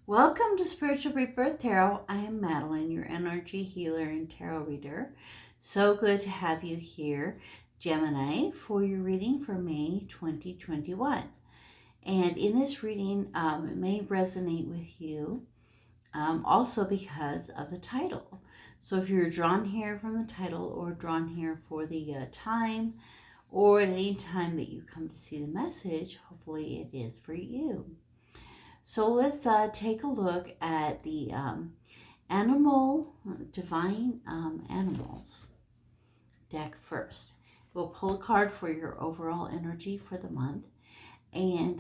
Welcome to Spiritual Rebirth Tarot. I am Madelyn, your energy healer and tarot reader. So good to have you here, Gemini, for your reading for May 2021. And in this reading, it may resonate with you also because of the title. So if you're drawn here from the title or drawn here for the time, or at any time that you come to see the message, hopefully it is for you. So let's take a look at the Divine Animals deck first. We'll pull a card for your overall energy for the month, and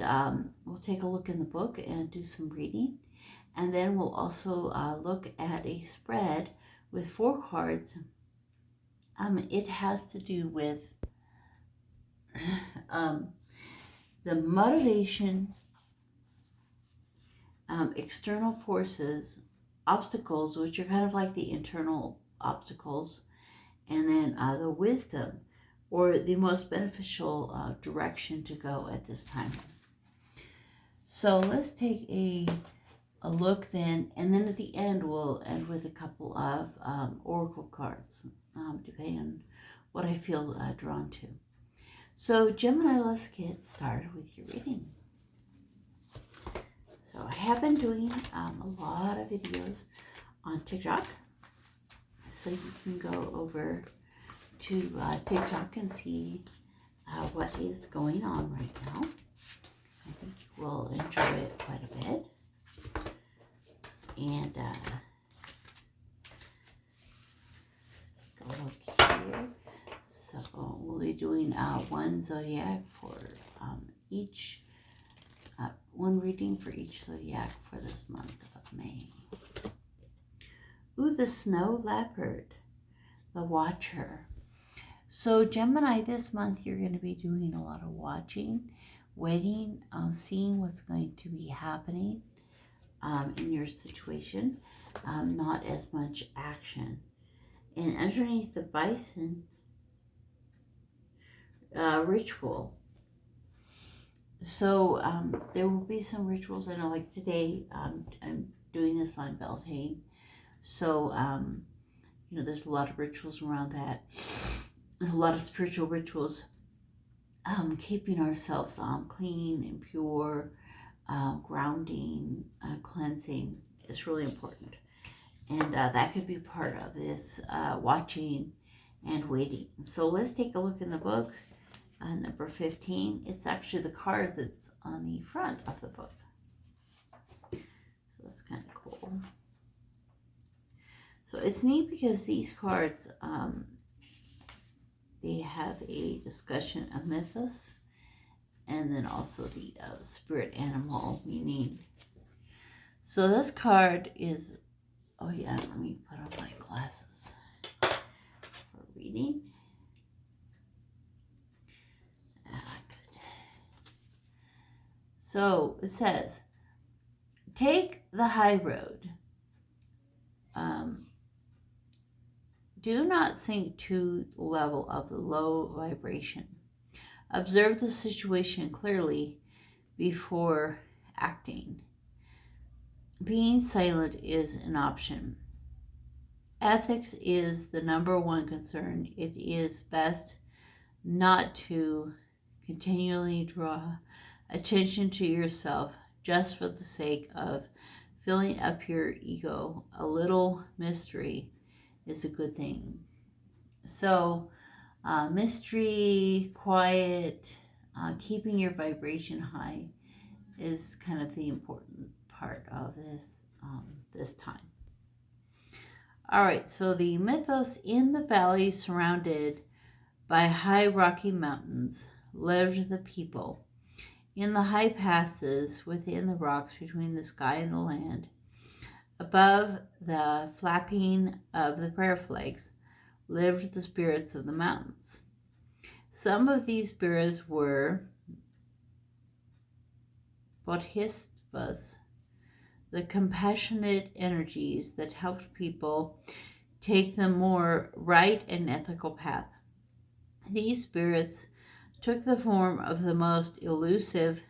we'll take a look in the book and do some reading. And then we'll also look at a spread with 4 cards. It has to do with the motivation, external forces, obstacles, which are kind of like the internal obstacles, and then the wisdom, or the most beneficial direction to go at this time. So let's take a look then, and then at the end we'll end with a couple of oracle cards, depending on what I feel drawn to. So Gemini, let's get started with your reading. So I have been doing a lot of videos on TikTok, so you can go over to TikTok and see what is going on right now. I think you will enjoy it quite a bit. And let's take a look here. So we'll be doing one zodiac for each. One reading for each zodiac for this month of May. Ooh, the snow leopard, the watcher. So Gemini, this month you're going to be doing a lot of watching, waiting, seeing what's going to be happening in your situation, not as much action. And underneath the bison ritual. So there will be some rituals. I know, like today, I'm doing this on Beltane. So, there's a lot of rituals around that. A lot of spiritual rituals. Keeping ourselves clean and pure, grounding, cleansing is really important. And that could be part of this watching and waiting. So let's take a look in the book. Number 15, it's actually the card that's on the front of the book. So that's kind of cool. So it's neat because these cards, they have a discussion of mythos, and then also the spirit animal meaning. So this card is, oh yeah, let me put on my glasses for reading. Good. So it says, take the high road. Do not sink to the level of the low vibration. Observe the situation clearly before acting. Being silent is an option. Ethics is the number one concern. It is best not to continually draw attention to yourself just for the sake of filling up your ego. A little mystery is a good thing. So mystery, quiet, keeping your vibration high is kind of the important part of this time. All right, so the mythos: in the valley surrounded by high rocky mountains lived the people. In the high passes within the rocks between the sky and the land, above the flapping of the prayer flags, lived the spirits of the mountains. Some of these spirits were bodhisattvas, the compassionate energies that helped people take the more right and ethical path. These spirits took the form of the most elusive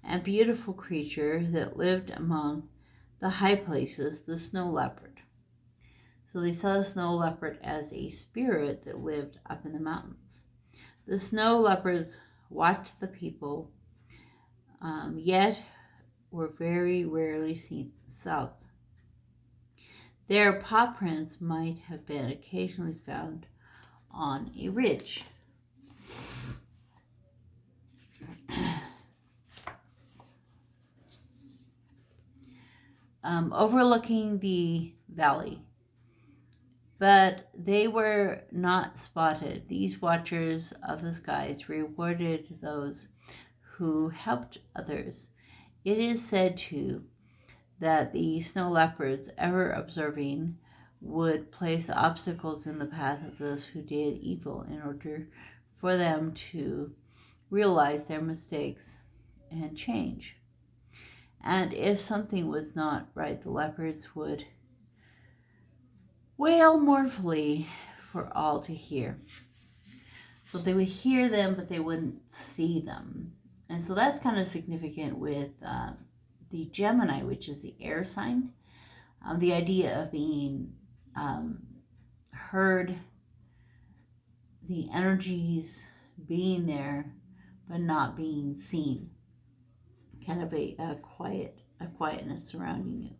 and beautiful creature that lived among the high places, the snow leopard. So they saw the snow leopard as a spirit that lived up in the mountains. The snow leopards watched the people, yet were very rarely seen themselves. Their paw prints might have been occasionally found on a ridge. Overlooking the valley. But they were not spotted. These watchers of the skies rewarded those who helped others. It is said, too, that the snow leopards, ever observing, would place obstacles in the path of those who did evil in order for them to realize their mistakes and change. And if something was not right, the leopards would wail mournfully for all to hear. So they would hear them, but they wouldn't see them. And so that's kind of significant with the Gemini, which is the air sign. The idea of being heard, the energies being there, but not being seen. Kind of a quietness surrounding you.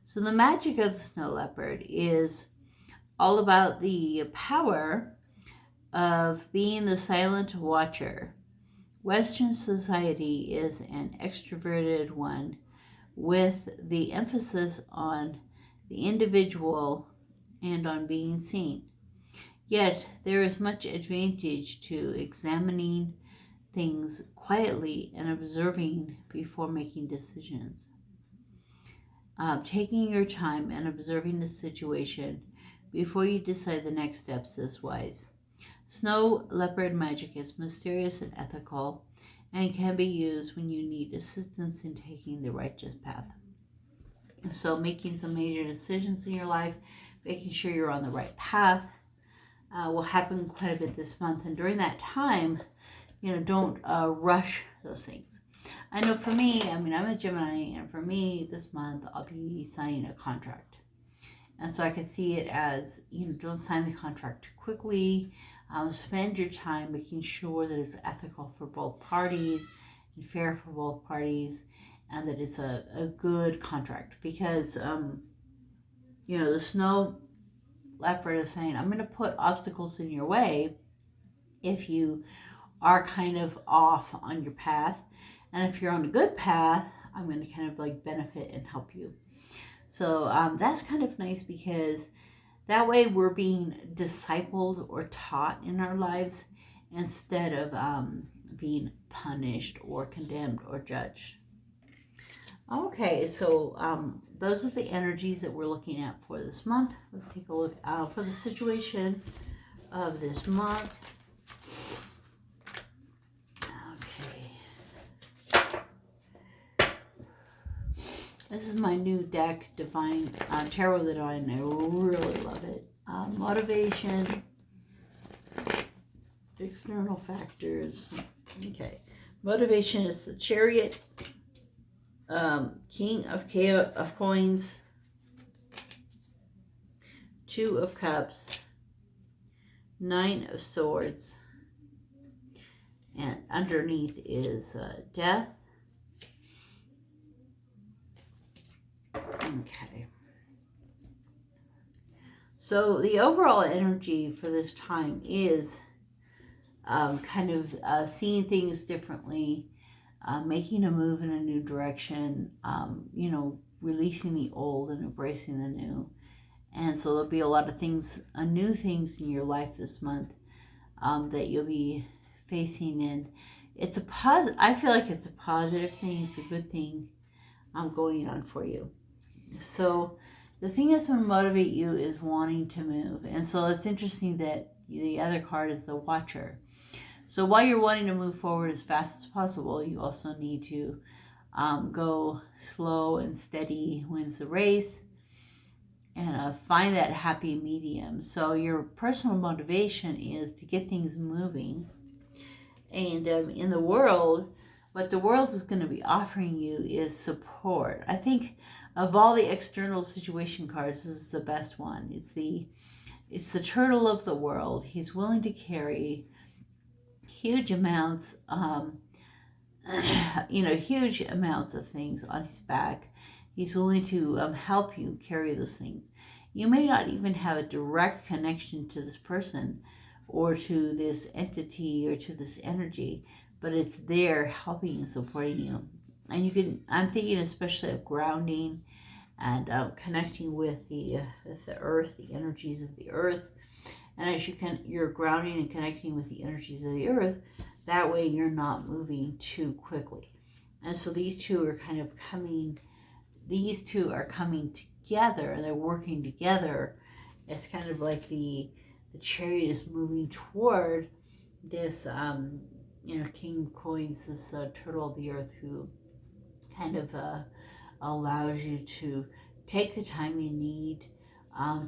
So the magic of the snow leopard is all about the power of being the silent watcher. Western society is an extroverted one with the emphasis on the individual and on being seen. Yet there is much advantage to examining things quietly and observing before making decisions. Taking your time and observing the situation before you decide the next steps is wise. Snow leopard magic is mysterious and ethical and can be used when you need assistance in taking the righteous path. So making some major decisions in your life, making sure you're on the right path, will happen quite a bit this month. And during that time, don't rush those things. I know for me, I'm a Gemini, and for me this month, I'll be signing a contract. And so I could see it as, don't sign the contract too quickly. Spend your time making sure that it's ethical for both parties and fair for both parties, and that it's a good contract. Because, the snow leopard is saying, I'm going to put obstacles in your way if you are kind of off on your path. And if you're on a good path, I'm going to kind of like benefit and help you. So that's kind of nice, because that way we're being discipled or taught in our lives instead of being punished or condemned or judged. Okay, so those are the energies that we're looking at for this month. Let's take a look for the situation of this month. This is my new deck, Divine Tarot Divine. I really love it. Motivation, external factors. Okay, motivation is the Chariot, King of Coins, Two of Cups, Nine of Swords, and underneath is Death. Okay. So the overall energy for this time is kind of seeing things differently, making a move in a new direction, releasing the old and embracing the new. And so there'll be a lot of things, new things in your life this month that you'll be facing. And it's I feel like it's a positive thing. It's a good thing going on for you. So the thing that's going to motivate you is wanting to move. And so it's interesting that the other card is the Watcher. So while you're wanting to move forward as fast as possible, you also need to go slow and steady wins the race, and find that happy medium. So your personal motivation is to get things moving. And in the world, what the world is going to be offering you is support. I think of all the external situation cards, this is the best one. It's the turtle of the world. He's willing to carry huge amounts, huge amounts of things on his back. He's willing to help you carry those things. You may not even have a direct connection to this person or to this entity or to this energy, but it's there helping and supporting you. And I'm thinking especially of grounding and connecting with the earth, the energies of the earth. And as you're grounding and connecting with the energies of the earth, that way you're not moving too quickly. And so these two are coming together, and they're working together. It's kind of like the chariot is moving toward this, King of Coins, this turtle of the earth, who kind of allows you to take the time you need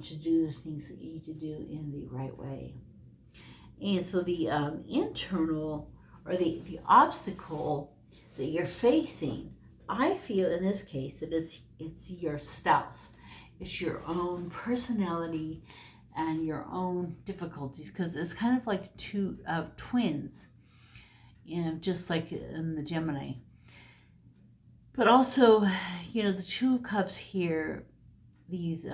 to do the things that you need to do in the right way. And so the internal, or the obstacle that you're facing, I feel in this case that it's yourself. It's your own personality and your own difficulties, because it's kind of like two twins, just like in the Gemini. But also, the Two of Cups here, these,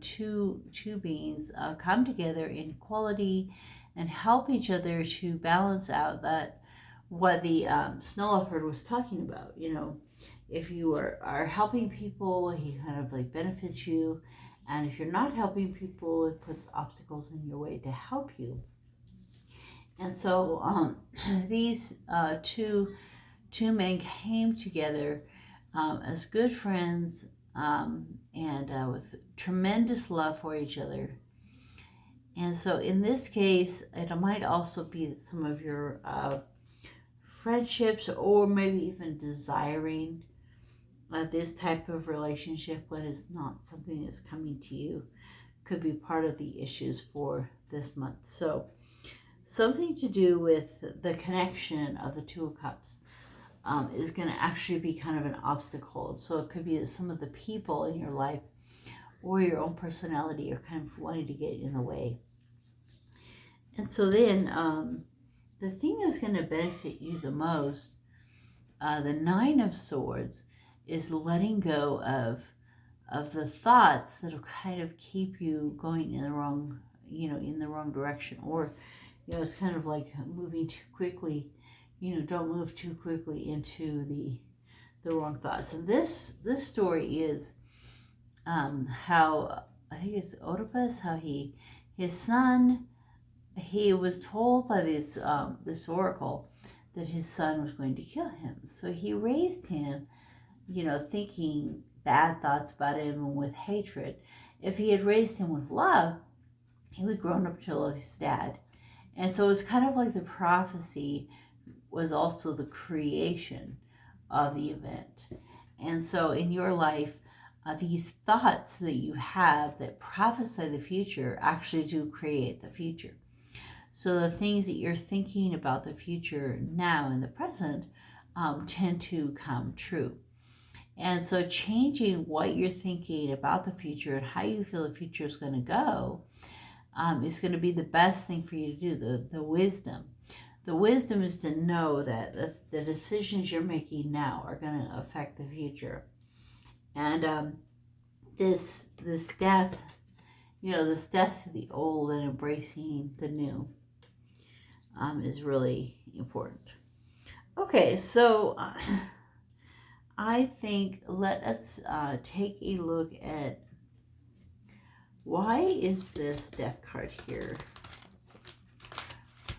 two beings come together in equality and help each other to balance out what the snow leopard was talking about. If you are helping people, he kind of like benefits you. And if you're not helping people, it puts obstacles in your way to help you. And so these two men came together as good friends, and with tremendous love for each other. And so in this case, it might also be some of your friendships, or maybe even desiring this type of relationship when it's not something that's coming to you, could be part of the issues for this month. So something to do with the connection of the Two of Cups is going to actually be kind of an obstacle. So it could be that some of the people in your life or your own personality are kind of wanting to get in the way. And so then the thing that's going to benefit you the most, the Nine of Swords, is letting go of the thoughts that will kind of keep you going in the wrong, in the wrong direction. Or, it's kind of like moving too quickly. Don't move too quickly into the wrong thoughts. And this story is how, I think it's Oedipus, how his son, he was told by this oracle that his son was going to kill him. So he raised him, thinking bad thoughts about him and with hatred. If he had raised him with love, he would grown up to love his dad. And so it's kind of like the prophecy was also the creation of the event. And so in your life, these thoughts that you have that prophesy the future actually do create the future. So the things that you're thinking about the future now in the present tend to come true. And so changing what you're thinking about the future and how you feel the future is going to go is going to be the best thing for you to do, the wisdom. The wisdom is to know that the decisions you're making now are going to affect the future. And this death, this death to the old and embracing the new is really important. Okay, so I think let us take a look at why is this death card here.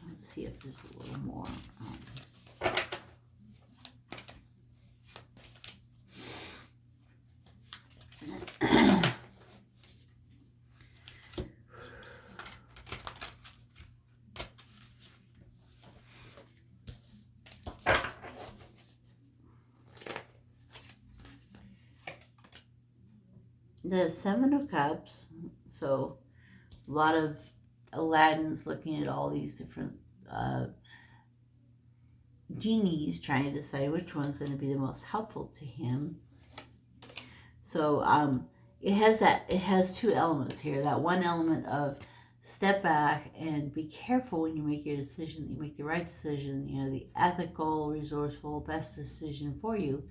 Let's see if there's a little more. The Seven of Cups, so a lot of Aladdin's looking at all these different Genie's trying to decide which one's going to be the most helpful to him. So it has two elements here. That one element of step back and be careful when you make your decision, that you make the right decision, the ethical, resourceful, best decision for you.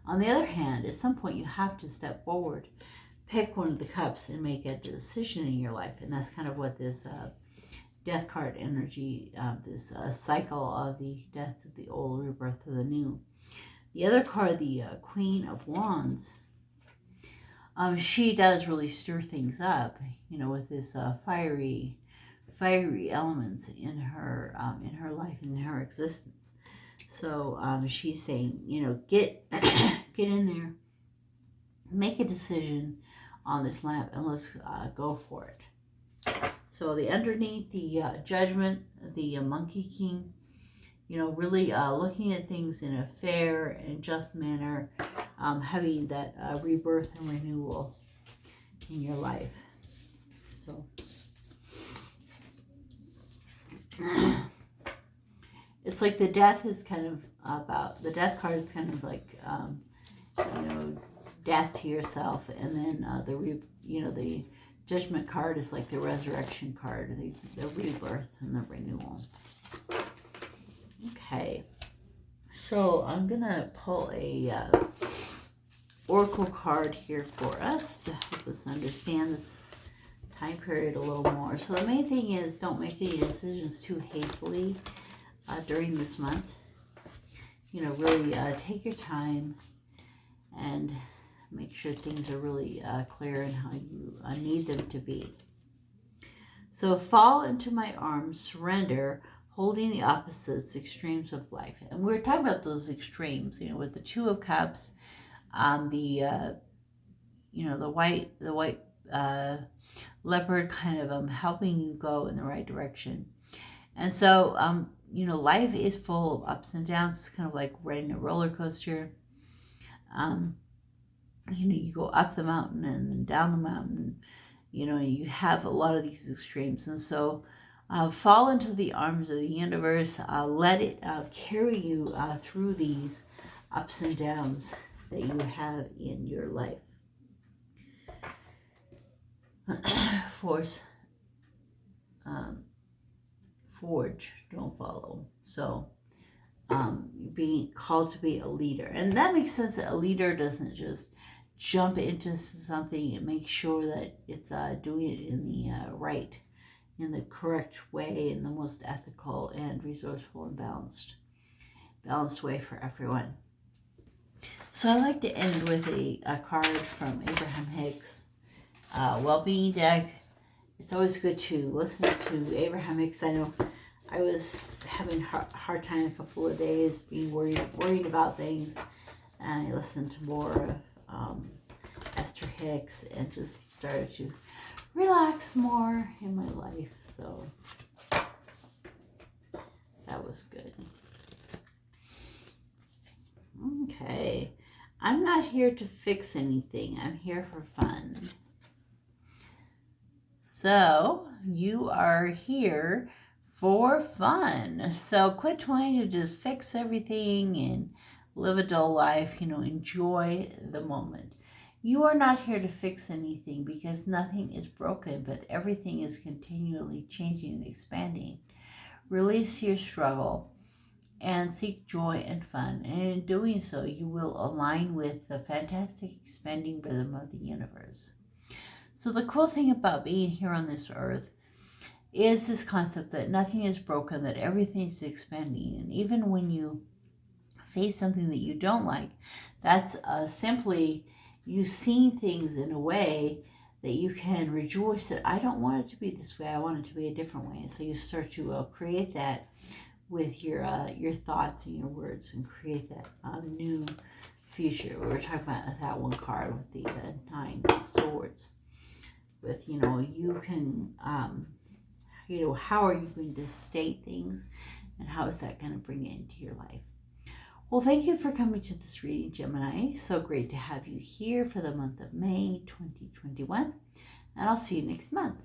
On the other hand, at some point you have to step forward, pick one of the cups and make a decision in your life. And that's kind of what this death card energy, this cycle of the death of the old, rebirth of the new. The other card, the Queen of Wands, she does really stir things up, with this fiery elements in her life, in her existence. So she's saying, get in there, make a decision on this lamp, and let's go for it. So the underneath, the Judgment, the Monkey King, really looking at things in a fair and just manner, having that rebirth and renewal in your life. So it's like the death is kind of about, the death card is kind of like, death to yourself, and then the Judgment card is like the resurrection card, the rebirth and the renewal. Okay, so I'm gonna pull a oracle card here for us to help us understand this time period a little more. So the main thing is, don't make any decisions too hastily during this month. Really take your time and make sure things are really clear in how you need them to be. So fall into my arms, surrender, holding the opposites, extremes of life. And we're talking about those extremes, with the Two of Cups, the white leopard kind of helping you go in the right direction. And so, life is full of ups and downs. It's kind of like riding a roller coaster. You go up the mountain and then down the mountain, you have a lot of these extremes. And so fall into the arms of the universe, let it carry you through these ups and downs that you have in your life. Forge, don't follow. So being called to be a leader. And that makes sense, that a leader doesn't just jump into something and make sure that it's doing it in the correct way, in the most ethical and resourceful and balanced way for everyone. So I like to end with a card from Abraham Hicks, well-being deck. It's always good to listen to Abraham Hicks. I know I was having a hard time a couple of days, being worried about things, and I listened to more of Esther Hicks and just started to relax more in my life. So that was good. Okay, I'm not here to fix anything. I'm here for fun. So you are here for fun. So quit trying to just fix everything and live a dull life. Enjoy the moment. You are not here to fix anything, because nothing is broken, but everything is continually changing and expanding. Release your struggle and seek joy and fun. And in doing so, you will align with the fantastic expanding rhythm of the universe. So the cool thing about being here on this earth is this concept that nothing is broken, that everything is expanding. And even when you face something that you don't like, that's simply you seeing things in a way that you can rejoice that I don't want it to be this way, I want it to be a different way. And so you start to create that with your thoughts and your words, and create that new future. We were talking about that one card with the 9 of Swords. With, you can, how are you going to state things, and how is that going to bring it into your life? Well, thank you for coming to this reading, Gemini. So great to have you here for the month of May 2021, and I'll see you next month.